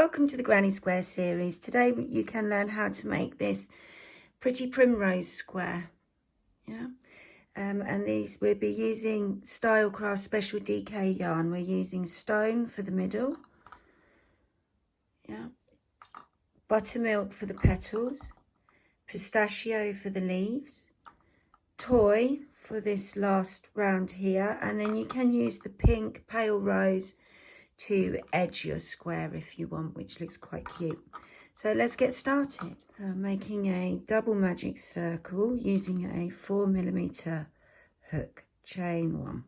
welcome to the Granny Square series. Today you can learn how to make this pretty primrose square. And these we'll be using Stylecraft Special DK yarn. We're using stone for the middle, buttermilk for the petals, pistachio for the leaves, toy for this last round here, and then you can use the pink pale rose to edge your square if you want, which looks quite cute. So let's get started. I'm making a double magic circle using a 4mm hook, chain 1.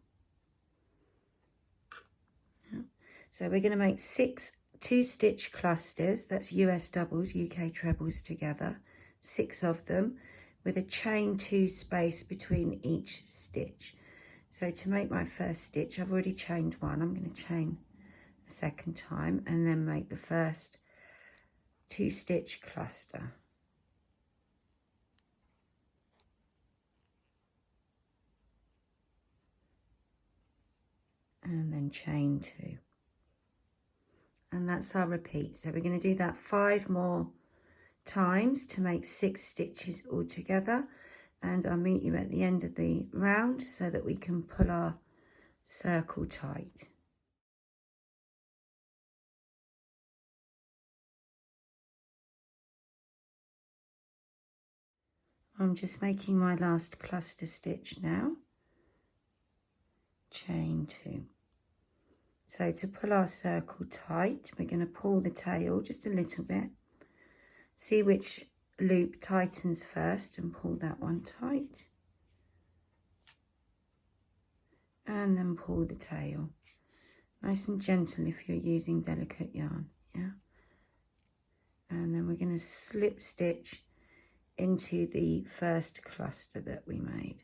So we're going to make 6 2-stitch clusters, that's US doubles, UK trebles together, 6 of them, with a chain 2 space between each stitch. So to make my first stitch, I've already chained 1, I'm going to chain a second time and then make the first 2-stitch cluster. And then chain 2. And that's our repeat. So we're going to do that 5 more times to make 6 stitches all together. And I'll meet you at the end of the round so that we can pull our circle tight. I'm just making my last cluster stitch now. Chain 2. So to pull our circle tight, we're going to pull the tail just a little bit. See which loop tightens first and pull that one tight. And then pull the tail. Nice and gentle if you're using delicate yarn, And then we're going to slip stitch into the first cluster that we made.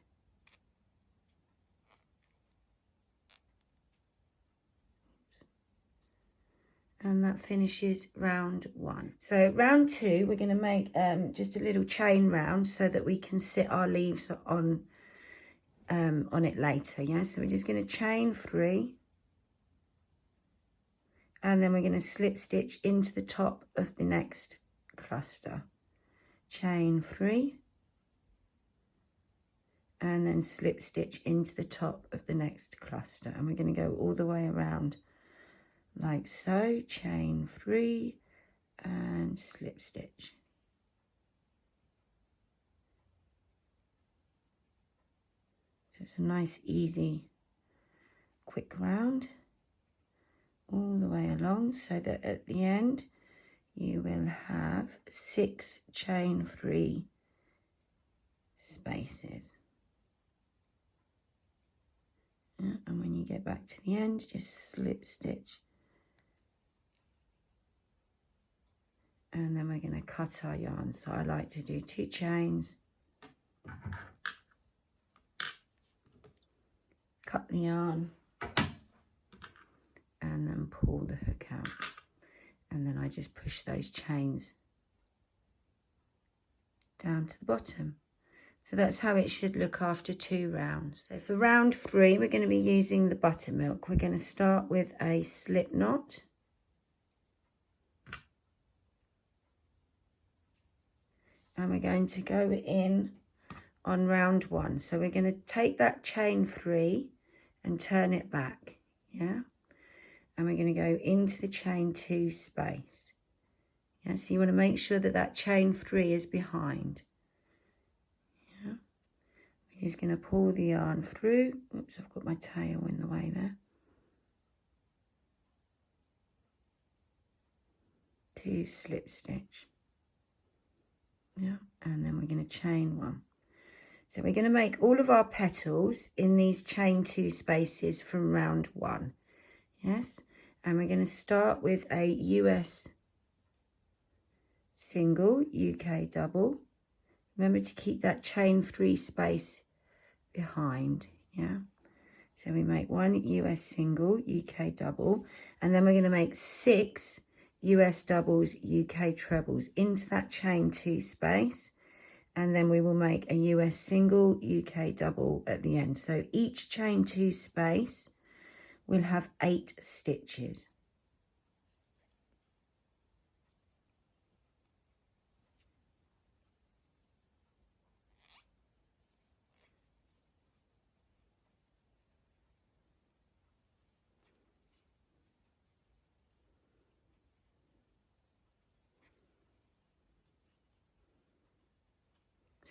And that finishes round 1. So round 2, we're going to make just a little chain round so that we can sit our leaves on it later, So we're just going to chain 3, and then we're going to slip stitch into the top of the next cluster. Chain 3, and then slip stitch into the top of the next cluster, and we're going to go all the way around like so. Chain 3 and slip stitch. So it's a nice easy quick round all the way along, so that at the end you will have 6 chain 3 spaces. And when you get back to the end, just slip stitch. And then we're going to cut our yarn. So I like to do 2 chains, cut the yarn, and then pull the hook out. And then I just push those chains down to the bottom. So that's how it should look after 2 rounds. So for round 3, we're going to be using the buttermilk. We're going to start with a slip knot. And we're going to go in on round 1. So we're going to take that chain 3 and turn it back, And we're going to go into the chain 2 space. So you want to make sure that that chain 3 is behind. We're just going to pull the yarn through. Oops, I've got my tail in the way there. 2 slip stitch. And then we're going to chain 1. So we're going to make all of our petals in these chain 2 spaces from round 1. Yes, and we're going to start with a US single, UK double. Remember to keep that chain 3 space behind, So we make 1 US single, UK double, and then we're going to make 6 US doubles, UK trebles into that chain 2 space, and then we will make a US single, UK double at the end. So each chain 2 space will have 8 stitches.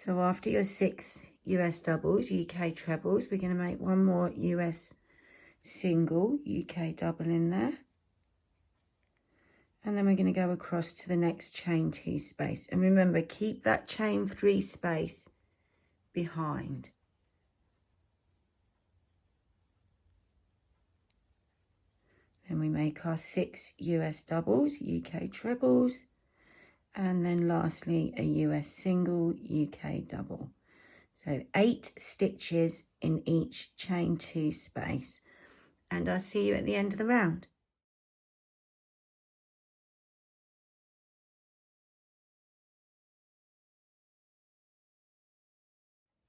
So after your 6 US doubles, UK trebles, we're going to make one more US single, UK double in there. And then we're going to go across to the next chain 2 space. And remember, keep that chain 3 space behind. Then we make our 6 US doubles, UK trebles, and then lastly a US single, UK double. So 8 stitches in each chain 2 space. And I'll see you at the end of the round.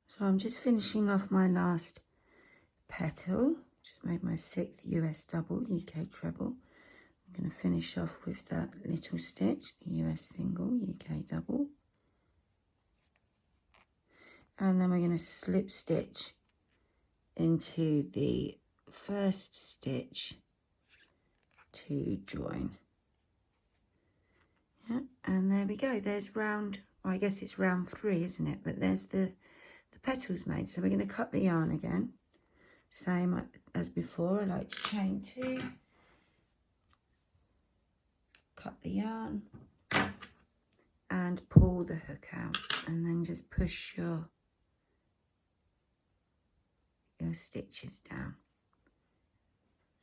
So I'm just finishing off my last petal. Just made my 6th US double, UK treble. I'm going to finish off with that little stitch, the US single, UK double. And then we're going to slip stitch into the first stitch to join. Yeah, and there we go. There's round, well, I guess it's round 3, isn't it? But there's the petals made. So we're going to cut the yarn again. Same as before, I like to chain 2. Cut the yarn and pull the hook out, and then just push your stitches down.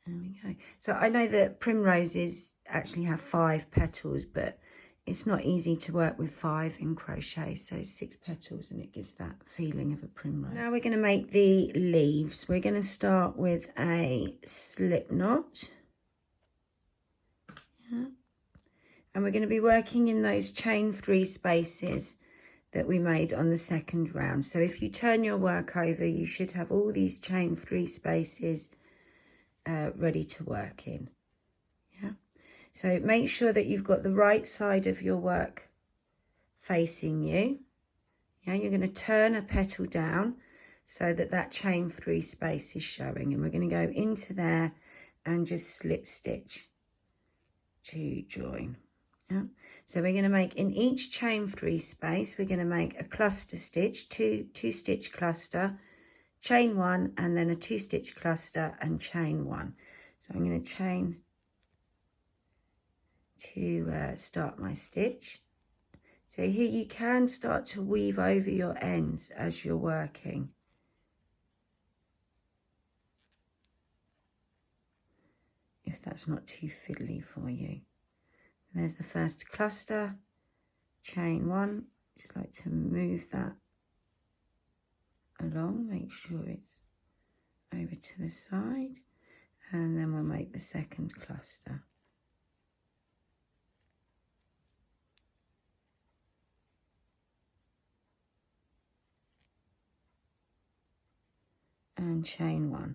There we go. So I know that primroses actually have 5 petals, but it's not easy to work with 5 in crochet, so 6 petals, and it gives that feeling of a primrose. Now we're going to make the leaves. We're going to start with a slip knot. Yeah. And we're going to be working in those chain 3 spaces that we made on the second round. So if you turn your work over, you should have all these chain 3 spaces ready to work in. Yeah. So make sure that you've got the right side of your work facing you. Yeah, you're going to turn a petal down so that that chain 3 space is showing, and we're going to go into there and just slip stitch to join. Yeah. So we're going to make in each chain 3 space, we're going to make a cluster stitch, two stitch cluster, chain 1, and then a 2 stitch cluster and chain 1. So I'm going to chain to start my stitch. So here you can start to weave over your ends as you're working. If that's not too fiddly for you. There's the first cluster, chain 1, just like to move that along, make sure it's over to the side, and then we'll make the second cluster. And chain 1,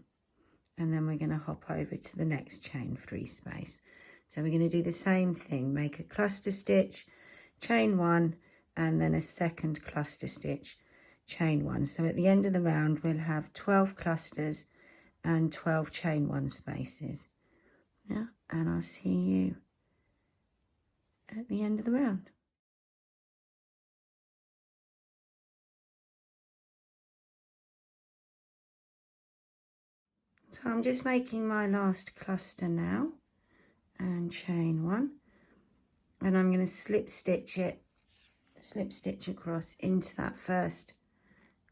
and then we're going to hop over to the next chain 3 space. So we're going to do the same thing, make a cluster stitch, chain 1, and then a second cluster stitch, chain 1. So at the end of the round we'll have 12 clusters and 12 chain 1 spaces. Yeah, and I'll see you at the end of the round. So I'm just making my last cluster now and chain 1, and I'm going to slip stitch across into that first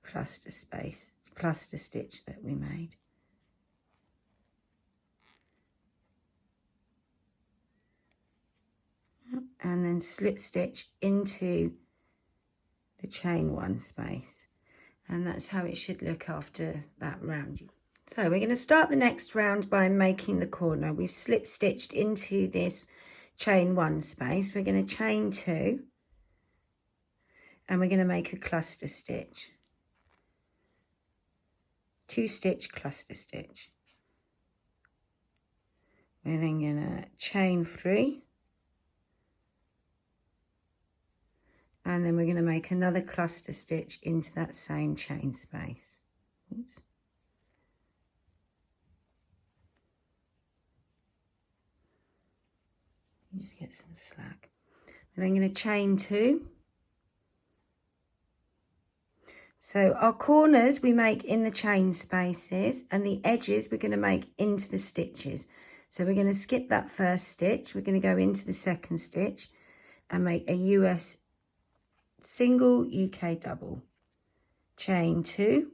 cluster stitch that we made. And then slip stitch into the chain 1 space, and that's how it should look after that round. So we're going to start the next round by making the corner. We've slip stitched into this chain 1 space. We're going to chain 2, and we're going to make a cluster stitch, 2 stitch cluster stitch. We're then going to chain 3, and then we're going to make another cluster stitch into that same chain space. Oops. Just get some slack. We're then going to chain 2, So our corners we make in the chain spaces, and the edges we're going to make into the stitches. So we're going to skip that first stitch, we're going to go into the second stitch and make a US single, UK double, chain 2,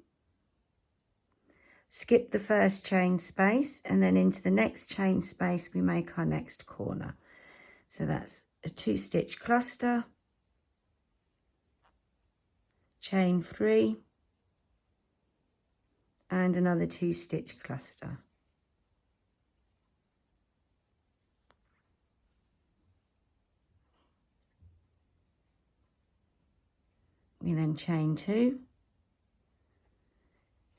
skip the first chain space, and then into the next chain space we make our next corner. So that's a 2-stitch cluster, chain 3, and another 2-stitch cluster. We then chain 2.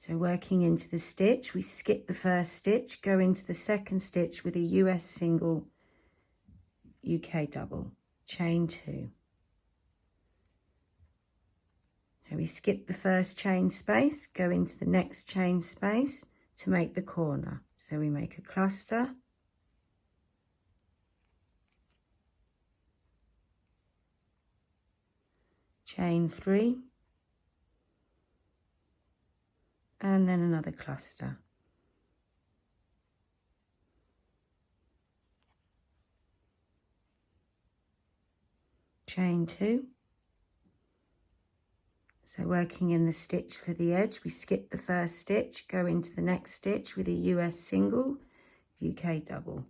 So working into the stitch, we skip the first stitch, go into the second stitch with a US single, UK double, chain 2. So we skip the first chain space, go into the next chain space to make the corner. So we make a cluster, chain 3, and then another cluster. Chain 2. So working in the stitch for the edge, we skip the first stitch, go into the next stitch with a US single, UK double,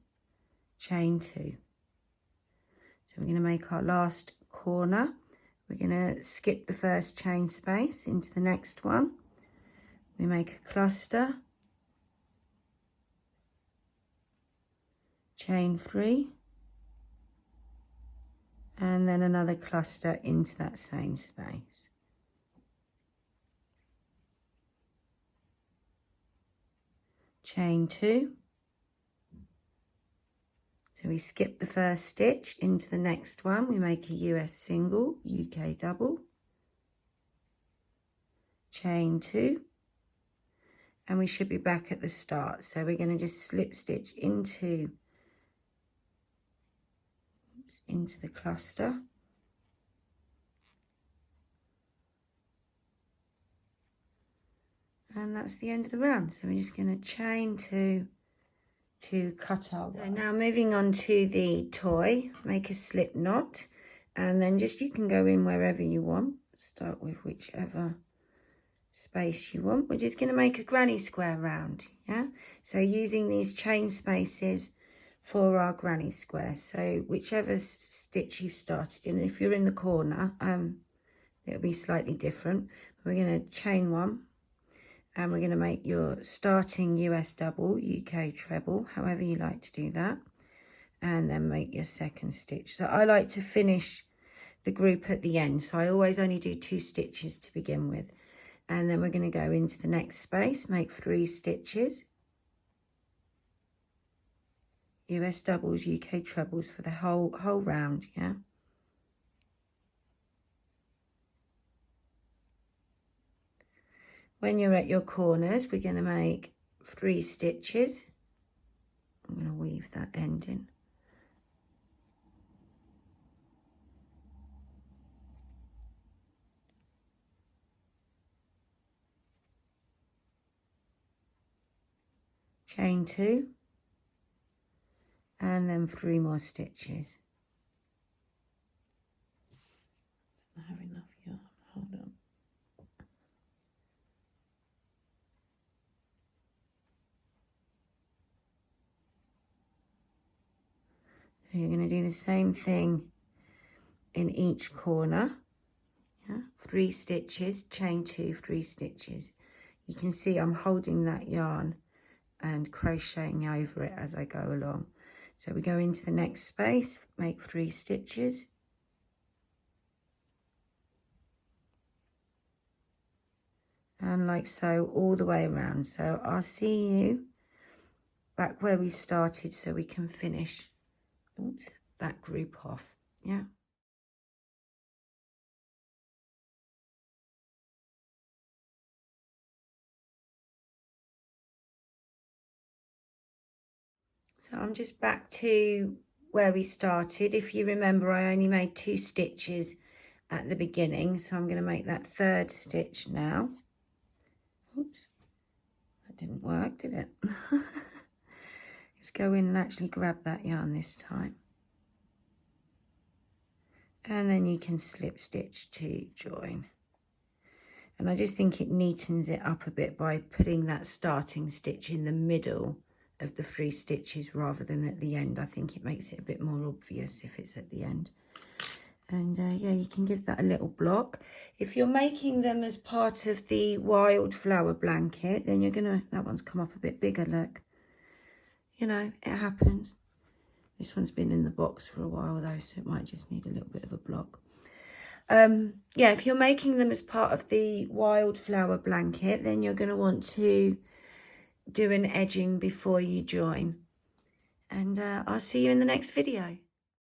chain 2. So we're going to make our last corner. We're going to skip the first chain space into the next one. We make a cluster, chain 3, and then another cluster into that same space. Chain 2. So we skip the first stitch into the next one. We make a US single, UK double, chain 2, and we should be back at the start. So we're going to just slip stitch into the cluster. And that's the end of the round. So we're just going to chain 2 to cut our way. So now moving on to the toy, make a slip knot, and then just you can go in wherever you want. Start with whichever space you want. We're just going to make a granny square round, yeah? So using these chain spaces for our granny square. So whichever stitch you started in, if you're in the corner, it'll be slightly different. We're going to chain 1. And we're going to make your starting US double, UK treble, however you like to do that. And then make your second stitch. So I like to finish the group at the end. So I always only do 2 stitches to begin with. And then we're going to go into the next space, make 3 stitches. US doubles, UK trebles for the whole round, yeah. When you're at your corners, we're going to make 3 stitches. I'm going to weave that end in. Chain 2, and then 3 more stitches. I have enough yarn, hold on. So you're going to do the same thing in each corner, yeah? 3 stitches, chain 2, 3 stitches. You can see I'm holding that yarn and crocheting over it as I go along. So we go into the next space, make 3 stitches. And like so, all the way around. So I'll see you back where we started so we can finish that group off, yeah. So I'm just back to where we started. If you remember, I only made 2 stitches at the beginning, so I'm going to make that 3rd stitch now. Oops, that didn't work, did it? Let's go in and actually grab that yarn this time. And then you can slip stitch to join. And I just think it neatens it up a bit by putting that starting stitch in the middle of the 3 stitches rather than at the end. I think it makes it a bit more obvious if it's at the end. And yeah, you can give that a little block. If you're making them as part of the wildflower blanket, then you're gonna, that one's come up a bit bigger, look. You know, it happens. This one's been in the box for a while though, so it might just need a little bit of a block. Yeah, if you're making them as part of the wildflower blanket, then you're gonna want to do an edging before you join. And I'll see you in the next video.